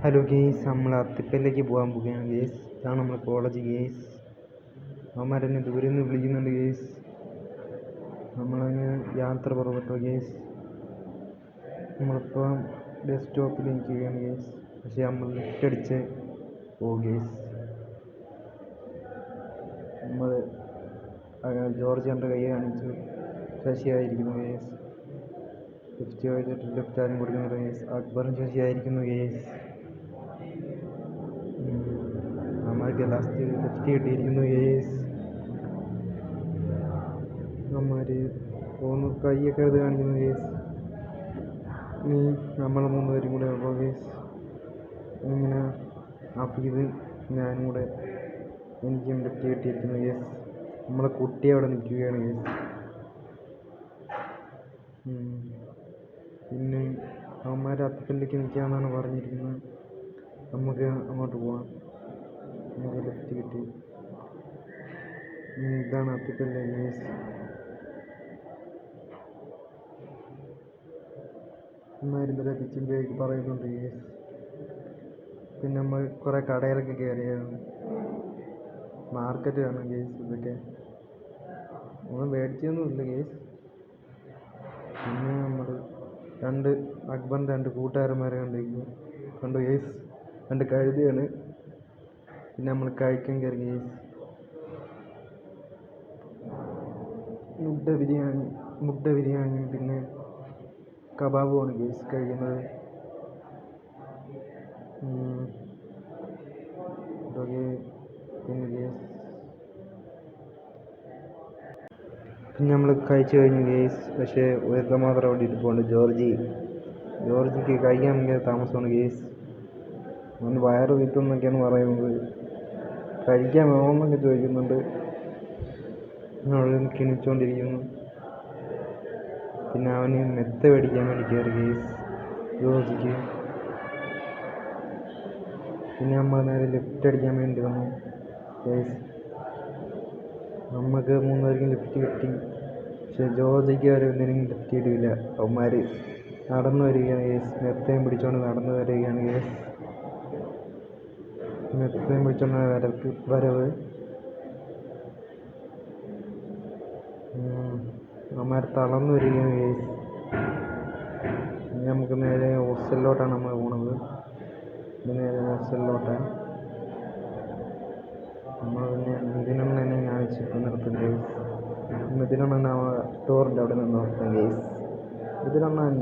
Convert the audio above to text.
Hello guys, നമ്മൾ അത്തിപ്പല്ലേക്ക് പോകാൻ പോവുകയാണ് ഗേയ്സ്. ഇതാണ് നമ്മുടെ കോളേജ് ഗേയ്സ്. അവന്മാരെന്നെ ദൂരെ നിന്ന് വിളിക്കുന്നുണ്ട് ഗേയ്സ്. നമ്മളങ്ങ് യാത്ര പുറപ്പെട്ടു ഗേയ്സ്. നമ്മളിപ്പോൾ ബസ് സ്റ്റോപ്പിൽ നിൽക്കുകയാണ് ഗേയ്സ്. പക്ഷേ നമ്മൾ ലിഫ്റ്റ് അടിച്ച് പോകും ഗേയ്സ്. നമ്മൾ ജോർജിൻ്റെ കൈ കാണിച്ചു ശശിയായിരിക്കുന്നു ഗേയ്സ്. ലിഫ്റ്റ് ആരും കൊടുക്കുന്നില്ല ഗേയ്സ്. അക്ബറും ശശിയായിരിക്കുന്നു ഗേയ്സ്. അമ്മക്ക് ലാസ്റ്റ് ലിഫ്റ്റ് കിട്ടിയിരിക്കുന്നു ഗേയ്സ്. അമ്മമാർ പോകുന്നു, കൈയൊക്കെ എഴുതി കാണിക്കുന്നു ഗേയ്സ്. ഇനി നമ്മൾ 3 പേരും കൂടെ ഉള്ളൂ ഗേയ്സ്. ഇങ്ങനെ അഫീദ് ഞാനും കൂടെ, എനിക്കും ലിഫ്റ്റ് കിട്ടിയിരിക്കുന്നു ഗേയ്സ്. നമ്മളെ കുട്ടി അവിടെ നിൽക്കുകയാണ് ഗേയ്സ്. പിന്നെ അവന്മാർ അത്തിപ്പല്ലേക്ക് നിൽക്കാമെന്നാണ് പറഞ്ഞിരിക്കുന്നത്. നമുക്ക് അങ്ങോട്ട് പോകാം. നമുക്ക് ലിഫ്റ്റ് കിട്ടി. ഇതാണ് അത്തിപ്പല്ല് ഗേയ്സ്. അമ്മമാരിന്നലെ പിച്ചിൻ്റെയൊക്കെ പറയുന്നുണ്ട് ഗേയ്സ്. പിന്നെ നമ്മൾ കുറേ കടയിലൊക്കെ കയറിയായിരുന്നു. മാർക്കറ്റ് കാണും ഗേയ്സ്. ഇതൊക്കെ ഒന്നും മേടിച്ചൊന്നുമില്ല ഗേയ്സ്. പിന്നെ നമ്മൾ അക്ബറിൻ്റെ 2 കൂട്ടുകാരന്മാരെ കണ്ടു ഗേയ്സ്. 2 കഴുതയാണ്. പിന്നെ നമ്മൾ കഴിക്കാൻ കയറി ഗേയ്സ്. മുട്ട ബിരിയാണി പിന്നെ കബാബുമാണ് ഗേയ്സ് കഴിക്കുന്നത്. പിന്നെ ഗേയ്സ് പിന്നെ നമ്മൾ കഴിച്ചു കഴിഞ്ഞു ഗേയ്സ്. പക്ഷേ ഒരുത്ത മാത്രം അവിടെ ഇരിപ്പുണ്ട്, ജോർജിക്ക് കഴിക്കാൻ ഭയങ്കര താമസമാണ് ഗേയ്സ്. അവന് വയറ് വീട്ടുമെന്നൊക്കെയാണ് പറയുന്നത്. കഴിക്കാൻ വേണമെന്നൊക്കെ ചോദിക്കുന്നുണ്ട്. അവിടെ നിന്ന് കിണിച്ചുകൊണ്ടിരിക്കുന്നു. പിന്നെ അവന് മെത്ത മേടിക്കാൻ വേണ്ടി കയറി ഗേയ്സ് ജോർജിക്ക്. പിന്നെ നമ്മൾ നേരെ ലിഫ്റ്റ് അടിക്കാൻ വേണ്ടി വന്നു ഗേയ്സ്. നമുക്ക് 3 പേർക്കും ലിഫ്റ്റ് കിട്ടി. പക്ഷേ ജോർജിക്ക് എന്തെങ്കിലും ലിഫ്റ്റ് കിട്ടിയില്ല. അവന്മാർ നടന്നു വരികയാണ് ഗേയ്സ്. മെത്തയും പിടിച്ചുകൊണ്ട് നടന്നു വരികയാണ് ഗേയ്സ്. മെത്തയും പിടിച്ചുകൊണ്ട് വരവ്. അവന്മാർ തളർന്നു വരികയാണ് ഗേയ്സ്. ഇനി നമുക്ക് നേരെ ഹോസ്റ്റലിലോട്ടാണ് നമ്മൾ പോണത്. നേരെ ഹോസ്റ്റലിലോട്ടാണ് നമ്മൾ. പിന്നെ മിഥുനെന്നെ കാണിച്ചിട്ട് നിർത്തും ഗേയ്സ്. മിഥുനെണ്ണ ഡോറിൻ്റെ അവിടെ നിന്ന് നിർത്തും ഗേയ്സ്. മിഥുനെണ്ണൻ